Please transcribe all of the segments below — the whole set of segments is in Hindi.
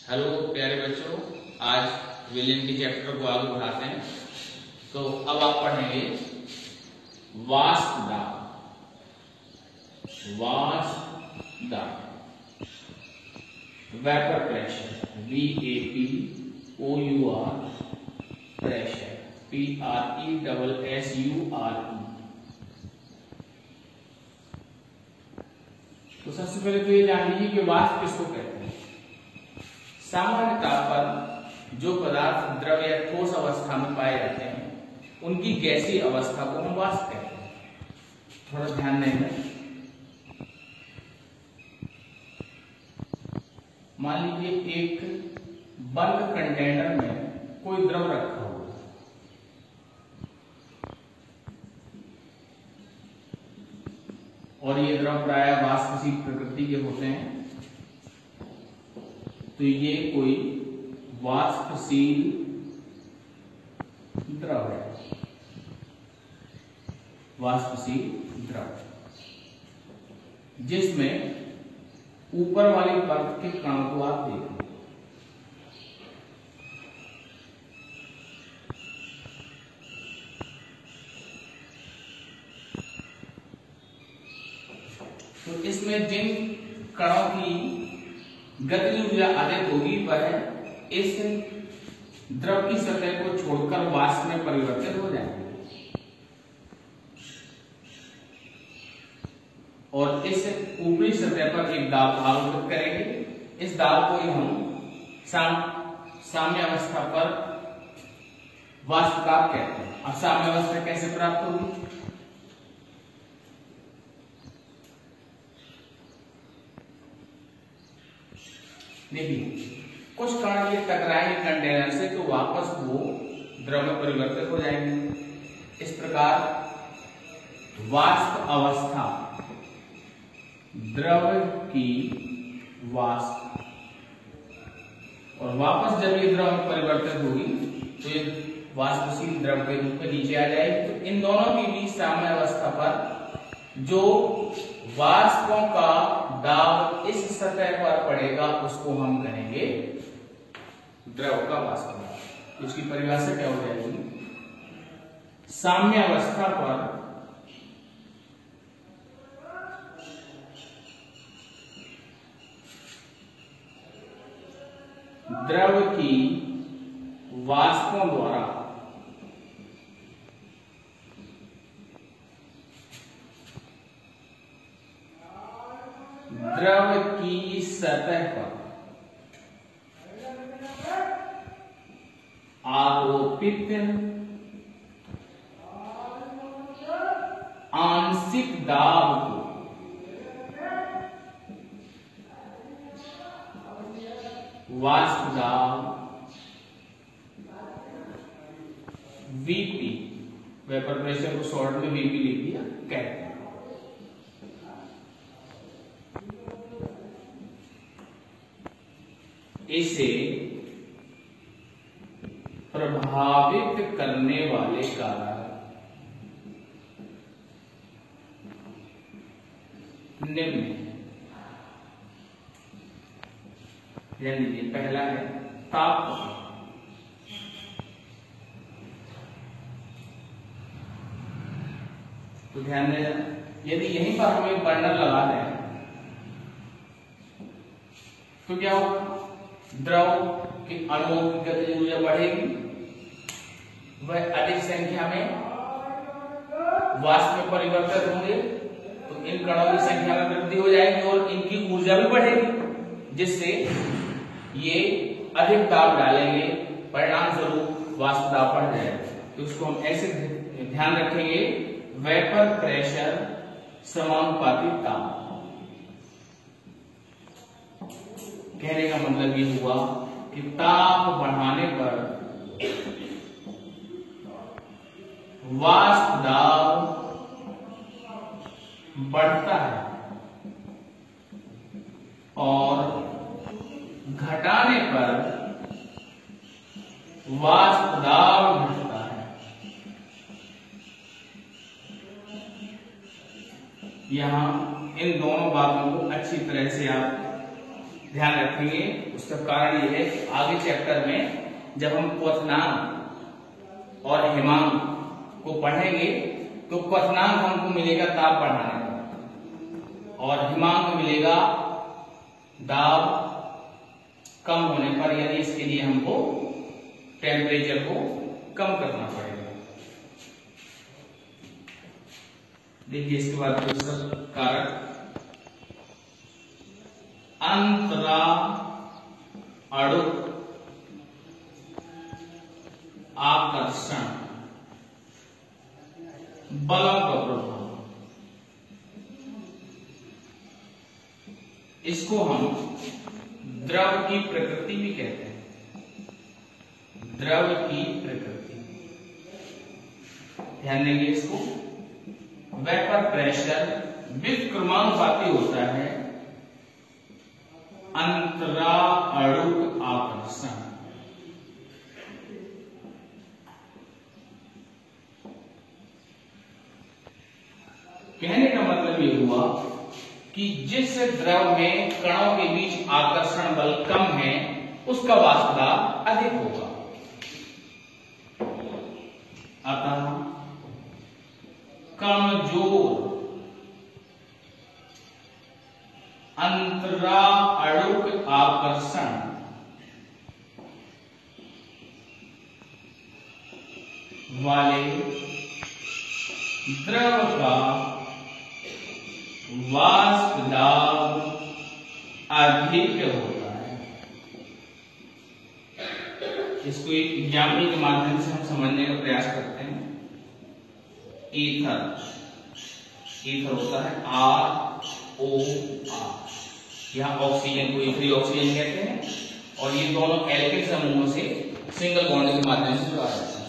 हेलो प्यारे बच्चों, आज विलियम के चैप्टर को आगे बढ़ाते हैं। तो अब आप पढ़ेंगे वाष्प दाब। वाष्प दाब, vapour pressure, VAPOUR pressure, PRESSURE। तो सबसे पहले तो ये जान लीजिए कि वाष्प किसको कहते हैं। सामान्य तौर पर जो पदार्थ द्रव या ठोस अवस्था में पाए जाते हैं उनकी गैसीय अवस्था को हम वाष्प कहते हैं। थोड़ा ध्यान देंगे। मान लीजिए एक बंद कंटेनर में कोई द्रव रखा हुआ है, और ये द्रव प्रायः वाष्पशील प्रकृति के होते हैं। तो ये कोई वाष्पशील द्रव है। वाष्पशील द्रव जिसमें ऊपर वाली परत के कणों को आप देखें, तो इसमें जिन कणों की गति ऊर्जा अधिक होगी वह इस द्रव की सतह को छोड़कर वाष्प में परिवर्तित हो जाएंगे, और इस ऊपरी सतह पर एक दाब आरोपित करेंगे। इस दाब को ही हम साम्य अवस्था पर वाष्प दाब कहते हैं। अब साम्य अवस्था कैसे प्राप्त होगी? देखिए, कुछ कण ये टकराएंगे कंटेनर से तो वापस वो द्रव में परिवर्तित हो जाएंगे। इस प्रकार वाष्प अवस्था द्रव की वाष्प, और वापस जब ये द्रव में परिवर्तित होगी तो ये वाष्पशील द्रव के रूप में नीचे आ जाएगी। तो इन दोनों के बीच साम्य अवस्था पर जो वाष्पों का दाब इस सतह पर पड़ेगा उसको हम कहेंगे द्रव का वाष्प दाब। इसकी परिभाषा क्या हो जाएगी? साम्य अवस्था पर द्रव की वाष्पों द्वारा द्रव की सतह पर आरोपित आंशिक दाब को वाष्प दाब VP, वेपर प्रेशर को शॉर्ट में VP लिख दिया, कहते हैं। इसे प्रभावित करने वाले कारक निम्न हैं। ध्यान दीजिए, पहला है तापमान। तो ध्यान देना, यदि यहीं पर हम एक बर्नर लगा दें तो क्या होगा? द्रव के अणुओं की गति ऊर्जा बढ़ेगी, वह अधिक संख्या में वाष्प में परिवर्तित होंगे, तो इन कणों की संख्या में वृद्धि हो जाएगी और इनकी ऊर्जा भी बढ़ेगी, जिससे ये अधिक दाब डालेंगे, परिणाम स्वरूप वाष्प दाब बढ़ जाएगा। तो इसको हम ऐसे ध्यान रखेंगे, वेपर प्रेशर समानुपाती ताप। कहने का मतलब ये हुआ कि ताप बढ़ाने पर वाष्प दाब बढ़ता है और घटाने पर वाष्प दाब घटता है। यहां इन दोनों बातों को अच्छी तरह से आप ध्यान रखेंगे। उसका कारण यह है कि आगे चैप्टर में जब हम क्वथनांक और हिमांक को पढ़ेंगे तो क्वथनांक हमको मिलेगा ताप बढ़ाने पर और हिमांक मिलेगा दाब कम होने पर, यानी इसके लिए हमको टेम्परेचर को कम करना पड़ेगा। देखिए इसके बाद दूसरा कारक अंतरा अणुक आकर्षण बलों का प्रभाव, इसको हम द्रव की प्रकृति भी कहते हैं। द्रव की प्रकृति, ध्यान देंगे इसको। वेपर प्रेशर विक्रमानुपाती होता है अंतरा अणुक आकर्षण। कहने का मतलब ये हुआ कि जिस द्रव में कणों के बीच आकर्षण बल कम है उसका वाष्प दाब अधिक होगा। अतः कमजोर अंतरा अणुक आकर्षण वाले द्रव का वाष्प दाब अधिक होता है। इसको एक एग्जाम्पल के माध्यम से हम समझने का प्रयास करते हैं। ईथर, ईथर होता है ROR, यहाँ ऑक्सीजन को फ्री ऑक्सीजन कहते हैं और ये दोनों एल्किल समूहों से सिंगल बॉन्ड के माध्यम से जुड़ा रहता है।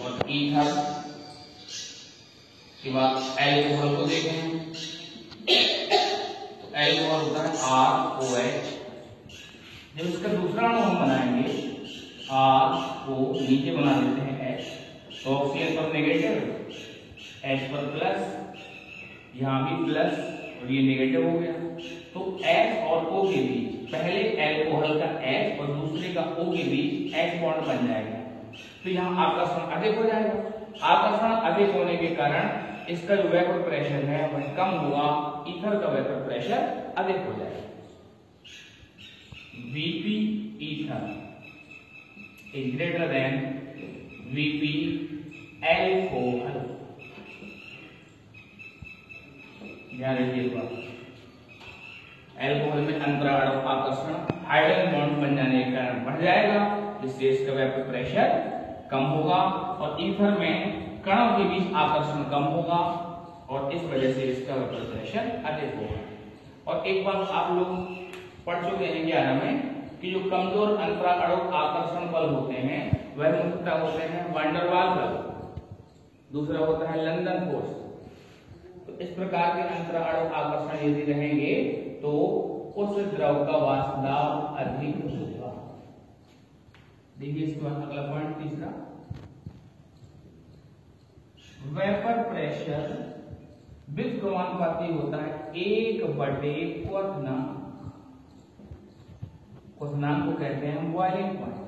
और ईथर के बाद एल्कोहल को देखें तो एल्कोहल होता है ROH। जब इसका दूसरा अणु हम बनाएंगे RO, नीचे बना देते हैं H, तो ऑक्सीजन पर नेगेटिव, H पर प्लस, यहाँ भी प्लस और ये नेगेटिव हो गया। तो H और O के बीच पहले एल्कोहल का H और दूसरे का O के बीच H बॉन्ड बन जाएगा, तो यहाँ आकर्षण अधिक हो जाएगा। आकर्षण अधिक होने के कारण इसका जो वेपर प्रेशर है वह कम हुआ, ईथर का वेपर प्रेशर अधिक हो जाएगा। Vp ether is greater than Vp alcohol. ध्यान रखिएगा, एल्कोहल में अंतरा अणुक आकर्षण हाइड्रोजन बॉन्ड बन जाने के कारण बढ़ जाएगा, जिससे इसका वेपर प्रेशर कम होगा। और ईथर में कणों के बीच आकर्षण कम होगा और इस वजह से इसका वेपर प्रेशर अधिक होगा। और एक बात आप लोग पढ़ चुके हैं 11 में कि जो कमजोर अंतरा अणुक आकर्षण बल होते हैं वह मुख्यतः होते हैं वैन वाल बल, दूसरा होता है लंदन फोर्स। तो इस प्रकार के अंतरा अणुक आकर्षण यदि रहेंगे तो उस द्रव का वाष्प दाब अधिक होगा। देखिए इसके बाद अगला पॉइंट तीसरा, वेपर प्रेशर विक्रमानुपाती होता है 1/क्वथनांक। क्वथनांक को कहते हैं बॉइलिंग पॉइंट।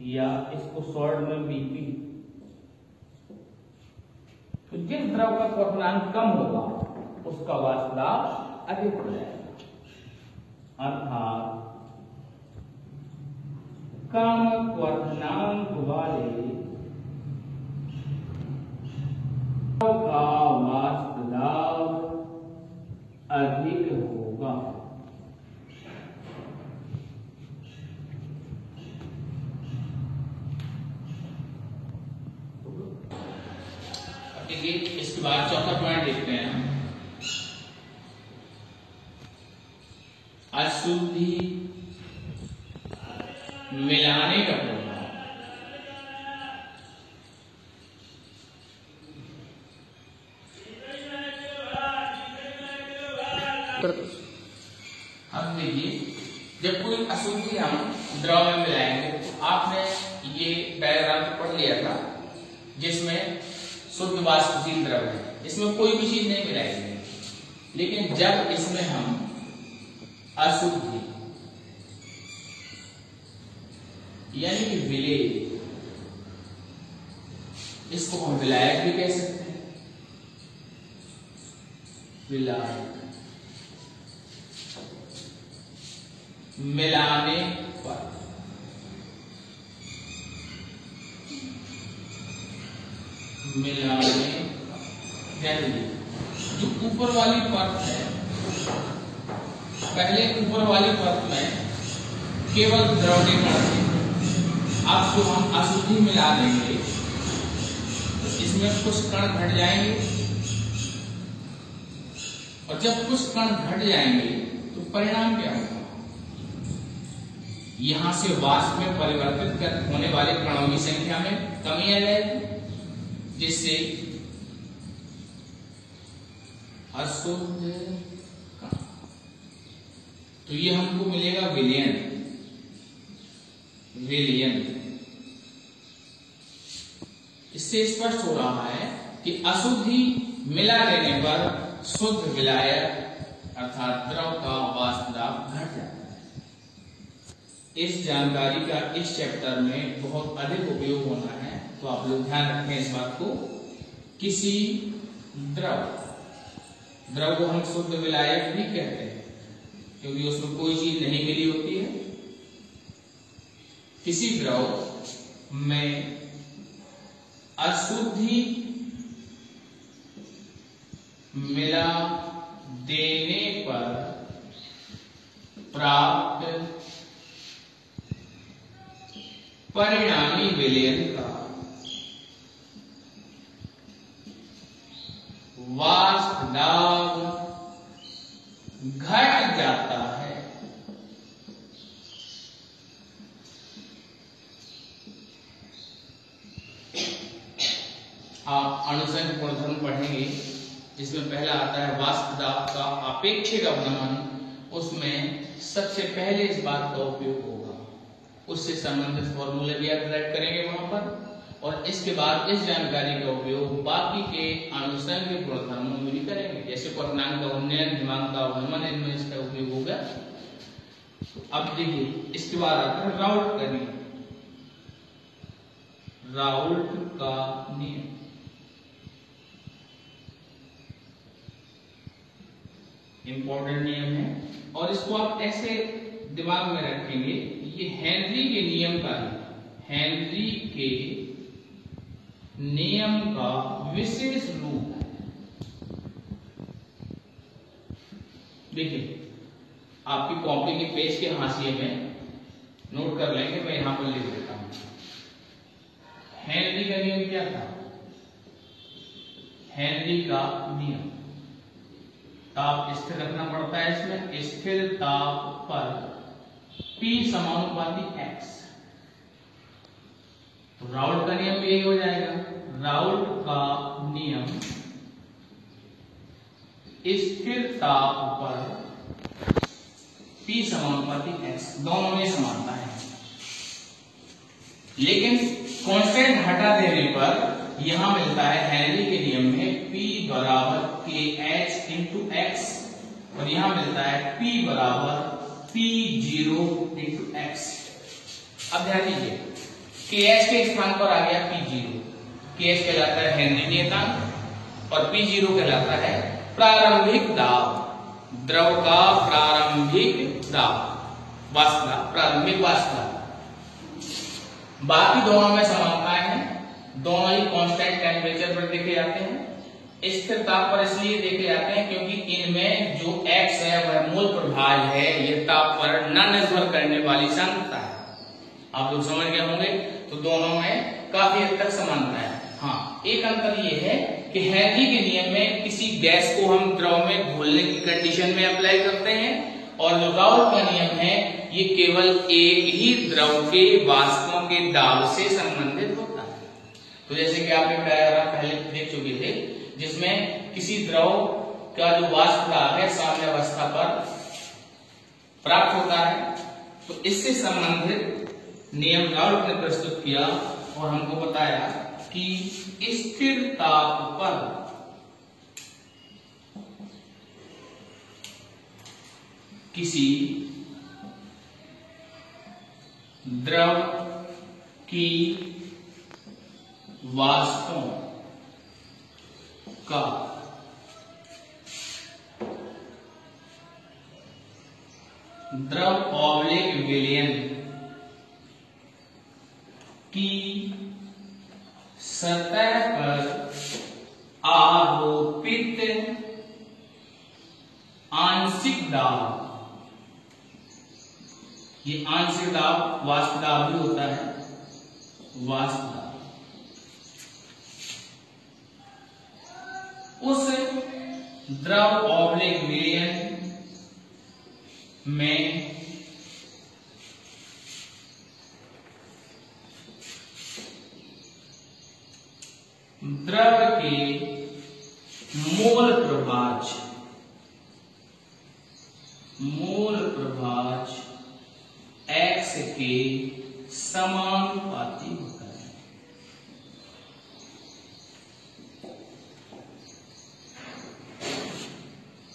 या इसको शॉर्ट में BP। तो जिस द्रव का क्वथनांक कम होगा उसका वाष्प दाब अधिक हो जाएगा। अर्थात कम क्वथनांक वाले का वाष्प दाब अधिक होगा। इसके बाद चौथा पॉइंट देखते हैं, अशुद्धि मिलाने का प्रभाव। अब देखिए, जब कोई अशुद्धि हम द्रव में मिलाएंगे तो आपने ये डायग्राम पढ़ लिया था जिसमें शुद्ध वाष्पशील द्रव है, इसमें कोई भी चीज नहीं मिलाएंगे। लेकिन जब इसमें हम अशुद्धि यानी कि विलेय, इसको हम विलायक भी कह सकते हैं, विलायक, मिलाने पर, मिलाने यानी जो ऊपर वाली परत है, पहले ऊपर वाली परत में केवल द्रव के कण थे। अब जो हम अशुद्धि मिला देंगे इसमें कुछ कण घट जाएंगे, और जब कुछ कण घट जाएंगे तो परिणाम क्या होगा? यहां से वाष्प में परिवर्तित होने वाले कणों की संख्या में कमी आ जाएगी, जिससे अशुद्ध कण, तो ये हमको मिलेगा विलयन। विलयन इससे स्पष्ट हो रहा है कि अशुद्धि मिला देने पर शुद्ध विलायक अर्थात द्रव का वाष्प दाब घट जाता है। इस जानकारी का इस चैप्टर में बहुत अधिक उपयोग होना है, तो आप लोग ध्यान रखें इस बात को। किसी द्रव को हम शुद्ध विलायक भी कहते हैं, क्योंकि उसमें कोई चीज नहीं मिली होती है। किसी द्रव में अशुद्धि मिला देने पर प्राप्त परिणामी विलयन का वाष्प दाब घट जाता है। आप अणुसंघ गुणधर्म पढ़ेंगे, जिसमें पहला आता है वाष्प दाब का आपेक्षिक अवनमन। उसमें सबसे पहले इस बात का उपयोग होगा, उससे संबंधित फॉर्मूले भी आप ड्राइव करेंगे वहां पर, और इसके बाद इस जानकारी का उपयोग बाकी के अणुसंघ गुणधर्मों में भी करेंगे, जैसे क्वथनांक का उन्नयन, हिमांक का अवनमन, इनमें इसका उपयोग होगा। तो अब देखिए इसके बाद आता है राउल्ट का नियम। राउल्ट का नियम इंपॉर्टेंट नियम है, और इसको आप ऐसे दिमाग में रखेंगे, ये हेनरी के नियम का है। हेनरी के नियम का विशेष रूप है। देखिए आपकी कॉपी के पेज के हाशिए में नोट कर लेंगे, मैं यहां पर लिख देता हूं। हेनरी का नियम क्या था? हेनरी का नियम, ताप स्थिर रखना पड़ता है इसमें, स्थिर ताप पर P समानुपाती x। तो राउल्ट का नियम यही हो जाएगा। राउल्ट का नियम स्थिर ताप पर P समानुपाती x, दोनों में समानता है। लेकिन कांस्टेंट हटा देने पर यहां मिलता है हेनरी के नियम में P बराबर KH इंटू x, और यहां मिलता है P बराबर P0 इंटू x। अब ध्यान दीजिए, KH के स्थान पर आ गया P0। KH कहलाता है हेनरी नियतांक और P0 कहलाता है प्रारंभिक दाब, द्रव का प्रारंभिक दाब, वाष्प दाब, प्रारंभिक वाष्प दाब। बाकी दोनों में समानताएं हैं, दोनों ही कांस्टेंट टेम्परेचर पर देखे जाते हैं। स्थिर ताप पर इसलिए देखे जाते हैं क्योंकि इनमें जो x है वह मूल प्रभाव है, यह ताप पर न निर्भर करने वाली सांद्रता है। आप लोग समझ गए होंगे, तो दोनों में काफी हद तक समानता है। हाँ, एक अंतर यह है कि हेनरी के नियम में किसी गैस को हम द्रव में घोलने की कंडीशन में अप्लाई करते हैं, और जो राउल्ट का नियम है ये केवल एक ही द्रव के वाष्पों के दाब से संबंधित होता है। तो जैसे कि आपने पैराग्राफ पहले देख चुके थे, जिसमें किसी द्रव का जो वाष्प दाब है साम्य अवस्था पर प्राप्त होता है, तो इससे संबंधित नियम राउल्ट ने प्रस्तुत किया और हमको बताया कि स्थिर ताप पर किसी द्रव की वाष्पों का द्रव ऑब्लिक विलयन की सतह पर आरोपित आंशिक दाब, ये आंशिक दाब वाष्प दाब भी होता है, वाष्प दाब, उस द्रव ऑब्लिक विलयन में द्रव के मोल प्रभाज x के समानुपाती होता है।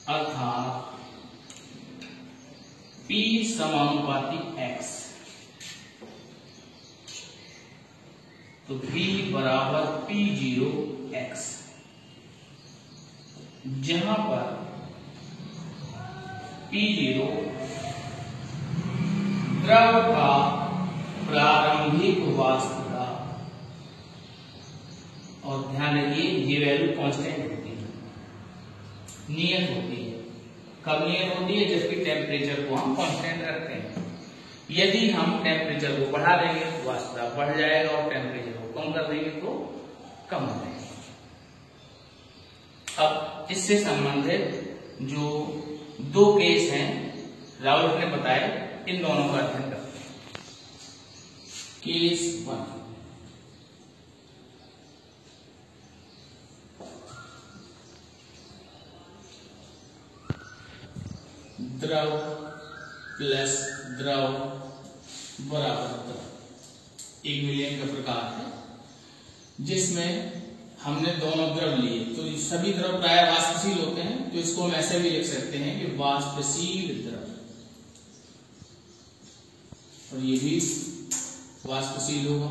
अर्थात P समानुपाती x, तो V बराबर P0 x, जहां पर P0 द्रव का प्रारंभिक वाष्प दाब, और ध्यान रखिए ये वैल्यू कांस्टेंट होती है, नियत होती है। कब नियत होती है? जबकि टेम्परेचर को हम कांस्टेंट रखते हैं। यदि हम टेम्परेचर को बढ़ा देंगे तो वाष्प दाब बढ़ जाएगा, और टेम्परेचर को कम कर देंगे तो कम हो जाएगा। अब इससे संबंधित जो दो केस हैं राउल्ट ने बताए, इन दोनों का अध्ययन करते हैं। केस 1, द्रव प्लस द्रव बराबर द्रव। एक विलयन का प्रकार है जिसमें हमने दोनों द्रव लिए, तो सभी द्रव प्राय वाष्पशील होते हैं, तो इसको हम ऐसे भी लिख सकते हैं कि वाष्पशील द्रव, और ये भी वाष्पशील होगा।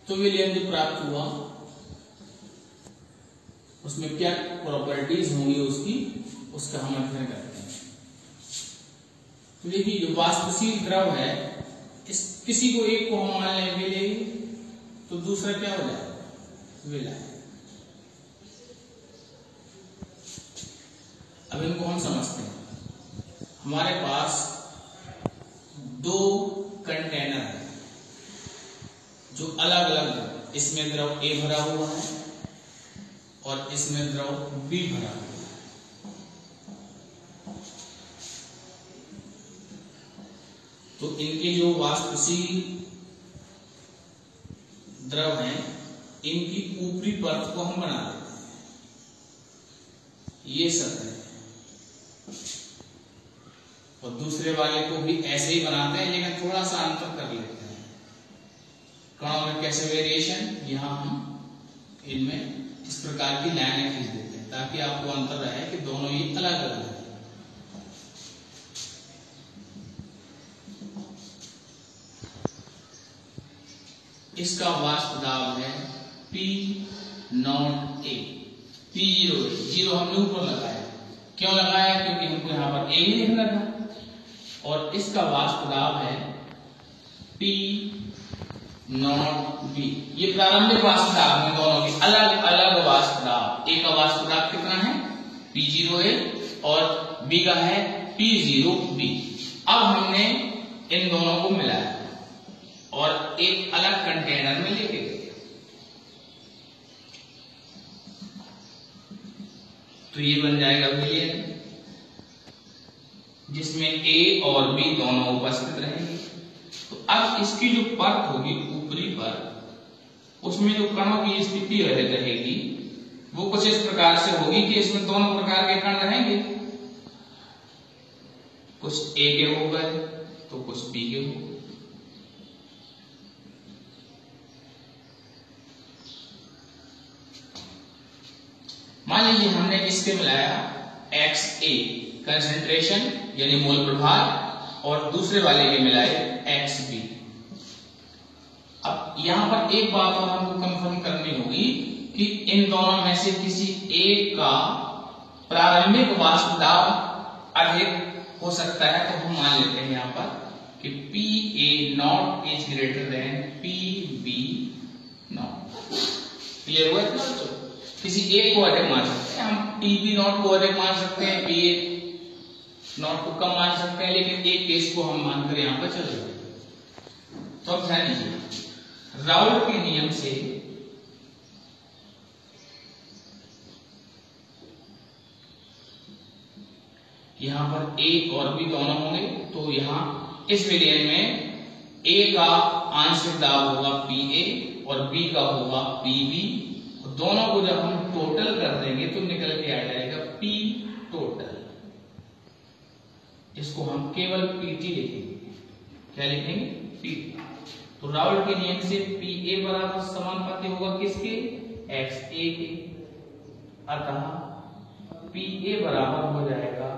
तो विलयन जो प्राप्त हुआ उसमें क्या प्रॉपर्टीज होंगी उसकी, उसका हम अध्ययन करते हैं। तो देखिए जो वाष्पशील द्रव है, इस किसी को एक को हम मान लें विलयन, तो दूसरा क्या हो जाएगा? विलयन। अब इनको हम समझते हैं। हमारे पास दो कंटेनर है जो अलग अलग द्रव, इसमें द्रव A भरा हुआ है और इसमें द्रव B भरा हुआ है। तो इनके जो वाष्पशील द्रव हैं, इनकी ऊपरी परत को हम बना देते हैं, ये सतह है, और दूसरे वाले को भी ऐसे ही बनाते हैं, लेकिन थोड़ा सा अंतर कर लेते हैं। कणों में कैसे वेरिएशन, यहां हम इनमें इस प्रकार की लाइनें खींच देते हैं ताकि आपको अंतर रहे कि दोनों ये अलग अलग है। इसका वाष्प दाब है P0A, P0 जीरो हमने ऊपर लगाया, क्यों लगाया? क्योंकि हमको यहाँ पर A ही लिखना था। और इसका वाष्प दाब है P0B। ये प्रारंभिक वाष्प दाब है, दोनों के अलग अलग वाष्प दाब। A का वाष्प दाब कितना है? P0A, और B का है P0B। अब हमने इन दोनों को मिलाया और एक अलग कंटेनर में लेके गए, तो ये बन जाएगा विलयन, जिसमें A और B दोनों उपस्थित रहेंगे। तो अब इसकी जो परत होगी, ऊपरी परत, उसमें जो कणों की स्थिति रहेगी वो कुछ इस प्रकार से होगी कि इसमें दोनों प्रकार के कण रहेंगे, कुछ A के हो गए तो कुछ B के हो गए। मान लीजिए हमने किसके मिलाया? XA कंसंट्रेशन यानी मोल प्रभार और दूसरे वाले के मिलाए XB। अब यहां पर एक बात और हमको कंफर्म करनी होगी कि इन दोनों में से किसी एक का प्रारंभिक वाष्प दाब अधिक हो सकता है, तो हम मान लेते हैं यहां पर कि PA0 is greater than PB0। Clear हुआ? तो किसी एक को अधिक मान सकते हैं हम, PB0 को अधिक मान सकते हैं, PA0 को कम मान सकते हैं, लेकिन एक केस को हम मानकर यहां पर चल रहे हैं। तो अब ध्यान दीजिए, राउल्ट के नियम से यहां पर A और B दोनों होंगे, तो यहां इस विलयन में A का आंशिक दाब होगा PA और B का होगा PB। दोनों को जब हम टोटल कर देंगे तो निकल के आ जाएगा P टोटल। इसको हम केवल PT लिखेंगे। क्या लिखेंगे? PT। तो राउल्ट के नियम से PA बराबर समानुपाती होगा किसके? XA के। अतः PA बराबर हो जाएगा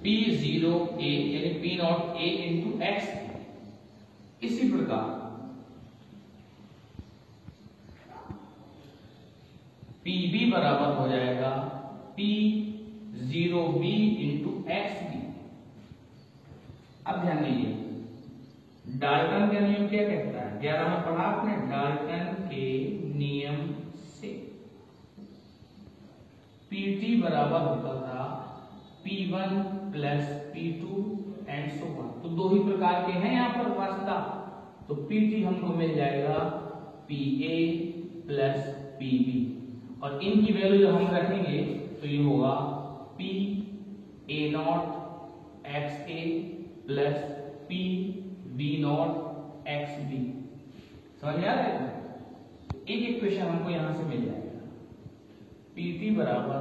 P0A यानी P0A इंटू X। इसी प्रकार PB बराबर हो जाएगा P0B इंटू XB। अब ध्यान दीजिए, डाल्टन का नियम क्या कहता है? 11 में पढ़ा आपने, डाल्टन के नियम से PT बराबर होता था P1 plus P2 and so on. तो दो ही प्रकार के हैं यहां पर वास्ता, तो PT हमको मिल जाएगा PA प्लस PB और इनकी वैल्यू जब हम रखेंगे तो ये होगा PA0 XA plus PB0 XB। समझ में आ रहा है? एक इक्वेशन हमको यहां से मिल जाएगा, PT बराबर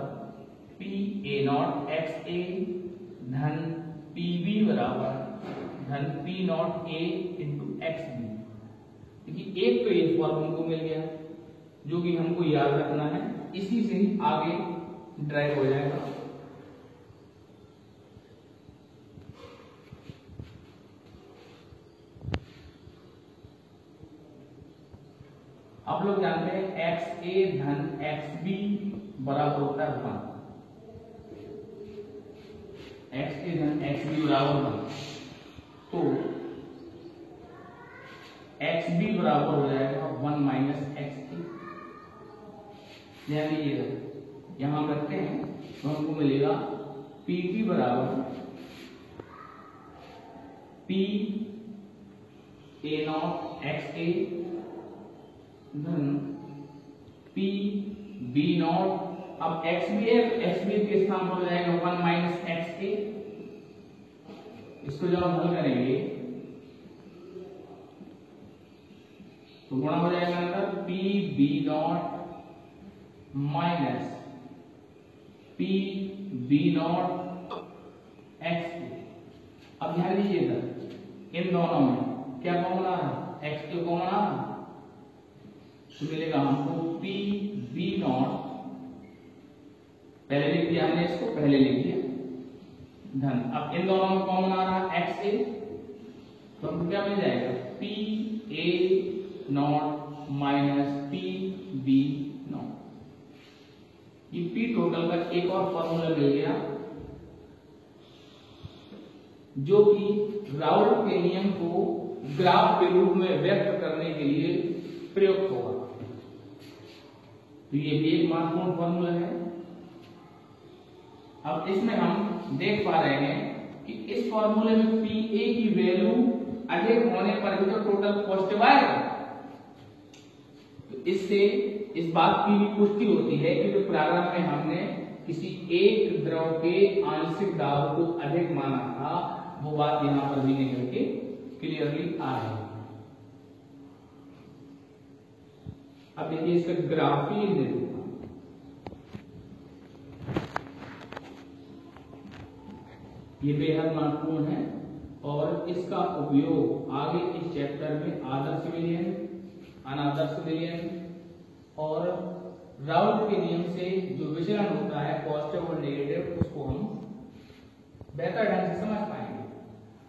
PA0 XA धन PB बराबर धन P0A इंटू XB। देखिए एक तो ये फॉर्म हमको मिल गया जो कि हमको याद रखना है, इसी से ही आगे ड्राइव हो जाएगा। आप लोग जानते हैं XA धन XB बराबर होता है 1। XA धन XB बराबर 1, तो XB बराबर हो जाएगा 1 माइनस XA। ध्यान दीजिएगा, यहां करते हैं तो हमको मिलेगा PT बराबर PA0 XA धन PB0। अब XB है, XB के स्थान पर हो जाएगा 1 माइनस XA। इसको जब हम हल करेंगे तो गुणा हो जाएगा अंदर PB0 माइनस PB0 XA। अब ध्यान दीजिएगा, इन दोनों में क्या कॉमन आ रहा है? XA कॉमन आ रहा है, तो मिलेगा हमको PB0, पहले लिख दिया हमने, इसको पहले लिख दिया धन। अब इन दोनों में कॉमन आ रहा है XA, तो हमको क्या मिल जाएगा? PA0 minus PB0। ये P टोटल का एक और फॉर्मूला मिल गया जो कि राउल्ट के नियम को ग्राफ के रूप में व्यक्त करने के लिए प्रयुक्त होगा। तो ये भी एक महत्वपूर्ण फॉर्मूला है। अब इसमें हम देख पा रहे हैं कि इस फॉर्मूले में PA की वैल्यू अधिक होने पर भी तो टोटल पॉजिटिव आएगा। तो इससे इस बात की भी पुष्टि होती है कि जो प्रारंभ में हमने किसी एक द्रव के आंशिक दाब को अधिक माना था, वो बात यहां पर भी निकल के क्लियरली आ रही है। अब देखिए इसका ग्राफ ही दे दूंगा। ये बेहद महत्वपूर्ण है और इसका उपयोग आगे इस चैप्टर में आदर्श विलयन, अनादर्श विलयन और राउल्ट के नियम से जो विचलन होता है पॉजिटिव और नेगेटिव, उसको हम बेहतर ढंग से समझ पाएंगे।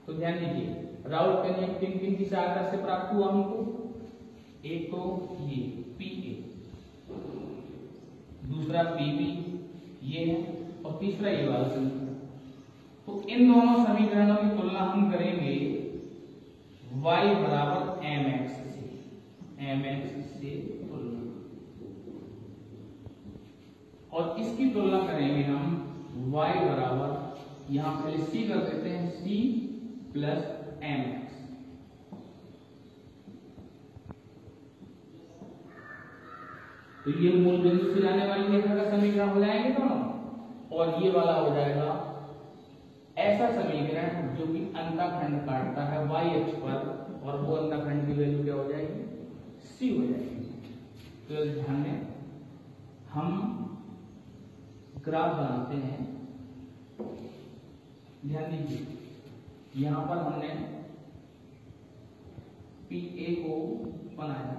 तो ध्यान दीजिए, राउल का नियम किन किन की सहायता से प्राप्त हुआ हमको? एक तो ये पीए, दूसरा पीबी ये है, और तीसरा ये वाला समीकरण। तो इन दोनों समीकरणों की तुलना हम करेंगे y बराबर mx से तुलना, और इसकी तुलना करेंगे हम y बराबर, यहां पहले c कर देते हैं, c प्लस mx। तो ये मूल बिंदु से जाने वाली रेखा का समीकरण हो जाएंगे दोनों, और ये वाला हो जाएगा ऐसा समीकरण जो कि अंतःखंड काटता है y अक्ष पर, और वो अंतःखंड की वैल्यू क्या हो जाएगी? c हो जाएगी। तो ध्यान में हम ग्राफ बनाते हैं, ध्यान दीजिए, यहां पर हमने PA को बनाया।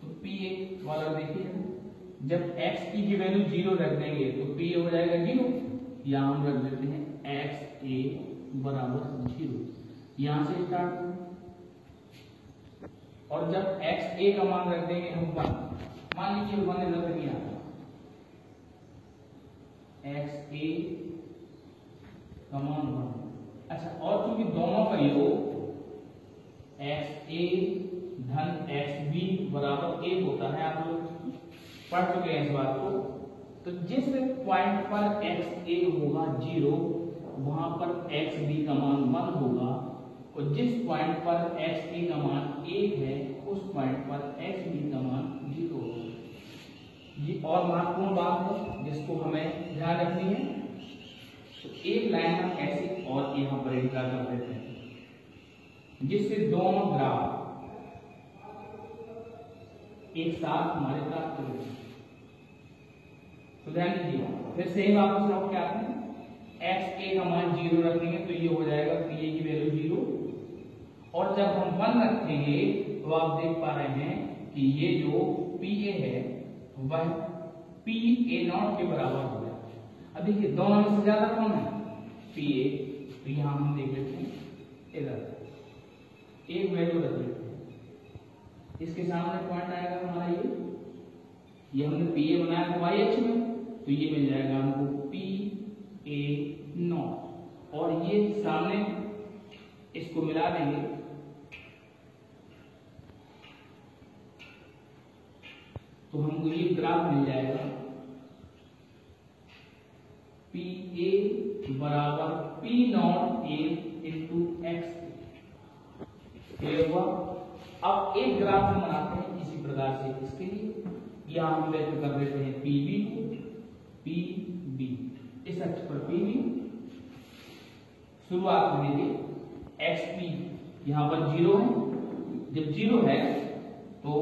तो PA वाला देखिए, जब x की वैल्यू 0 रख देंगे तो PA हो जाएगा 0। यहां हम रख देते हैं XA बराबर 0, यहां से स्टार्ट। और जब XA का मान रख देंगे हम 1, मान लीजिए 1 रद्द नहीं आता, XA का मान 1। अच्छा, और चूंकि दोनों का योग XA धन XB बराबर 1 होता है, आप लोग पढ़ चुके हैं इस बात को। तो जिस पॉइंट पर XA होगा 0, वहां पर XB का मान 1 होगा, और जिस पॉइंट पर XA का मान 1 है, उस पॉइंट पर XB का मान 0 होगा। ये और महत्वपूर्ण बात है जिसको हमें ध्यान रखनी है। तो एक लाइन हम ऐसे और यहां पर इंट्रा कर देते हैं, जिससे दोनों ग्राफ एक साथ हमारे प्राप्त हो जाए। तो ध्यान दीजिए, फिर से ही वापस लौट के आते हैं, XA का मान 0 रखेंगे तो ये हो जाएगा PA की वैल्यू 0, और जब हम 1 रखेंगे तो आप देख पा रहे हैं कि ये जो PA है वह PA0 के बराबर हो गया। अब देखिए, दोनों में से ज्यादा कौन है? PA। तो यहां हम देख लेते हैं, इधर एक वैल्यू रख लेते हैं, इसके सामने पॉइंट आएगा हमारा ये हमने PA बनाया था y अक्ष में, तो ये मिल जाएगा हमको PA0, और ये सामने इसको मिला देंगे तो हमको ये ग्राफ मिल जाएगा PA बराबर P0A इंटू x। क्लियर हुआ? अब एक ग्राफ हम बनाते हैं इसी प्रकार से, इसके लिए यहां हम व्यक्त कर देते हैं PB को, PB इस अक्ष पर PB, शुरुआत में देखिए XP यहां पर 0 है, जब 0 है तो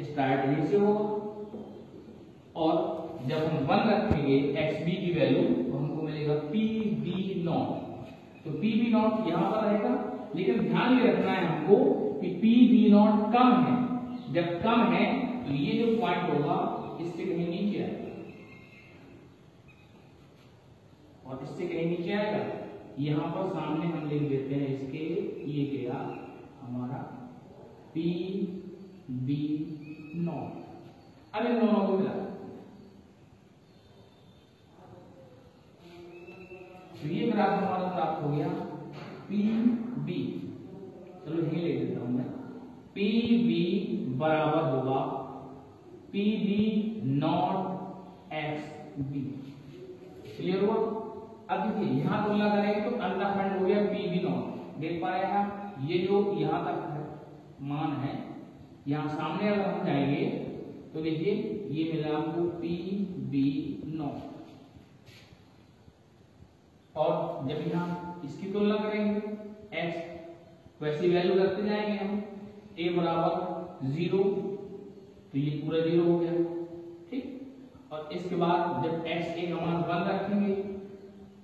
स्टार्ट यहीं से होगा, और जब हम 1 रखेंगे XB की वैल्यू तो हमको मिलेगा PB0। तो PB0 यहां पर रहेगा, लेकिन ध्यान ये रखना है हमको कि PB0 कम है। जब कम है तो ये जो पॉइंट होगा इससे कहीं नीचे आएगा, और इससे कहीं नीचे आएगा। यहां पर सामने हम लिख देते हैं इसके, ये गया हमारा PB0। अब इन दोनों को मिला तो ये ग्राफ हमारा प्राप्त हो गया PB। चलो यही ले लेता हूं मैं, PB बराबर होगा PB0 XB। क्लियर हुआ? अब देखिए, यहां तुलना करेंगे तो अंतःखंड हो गया PB0, देख पा रहे हैं आप, ये जो यहां तक है मान है, यहां सामने अगर हम जाएंगे तो देखिए ये मिला आपको PB0, और जब यहां इसकी तुलना करेंगे x वैसी वैल्यू रखते जाएंगे हम, a बराबर 0 तो ये पूरा 0 हो गया, ठीक। और इसके बाद जब x a का मान 1 रखेंगे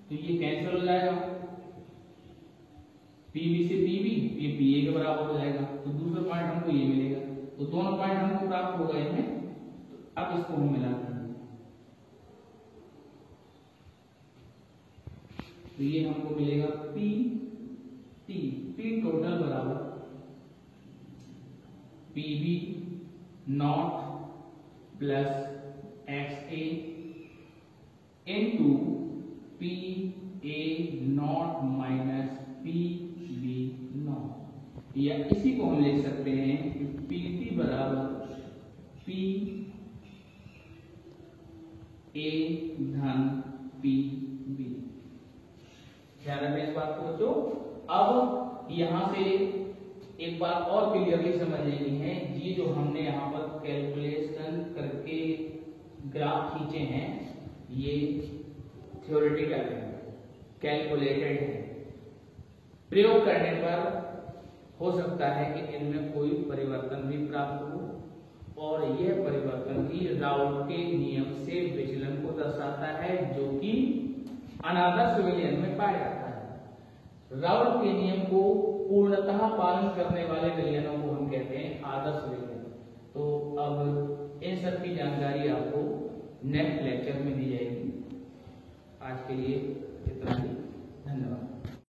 तो ये कैंसिल हो जाएगा, PB से PB ये PA के बराबर हो जाएगा, तो दूसरा पॉइंट हमको ये मिलेगा। तो दोनों पॉइंट हमको प्राप्त हो गए हैं। अब इसको हम मिलाते हैं, तो ये हमको मिलेगा पी टी, पी टोटल बराबर P B not plus X A into P A not minus P B not, या इसी को हम लिख सकते हैं कि पी टी बराबर पी ए धन पी बी। ध्यान रखना इस बात को बच्चों। अब यहां से एक बात और क्लियरली समझ लेनी है, ये जो हमने यहाँ पर कैलकुलेशन करके ग्राफ खींचे हैं ये थ्योरेटिकल है, कैलकुलेटेड है। प्रयोग करने पर हो सकता है कि इनमें कोई परिवर्तन भी प्राप्त हो और यह परिवर्तन ही राउल के नियम से विचलन को दर्शाता है, जो कि अनादर्श विलयन में पाया जाता है। राउल के नियम को पूर्णतः पालन करने वाले विलयनों को हम कहते हैं आदर्श विलयन। तो अब इन सब की जानकारी आपको नेक्स्ट लेक्चर में दी जाएगी। आज के लिए इतना ही, धन्यवाद।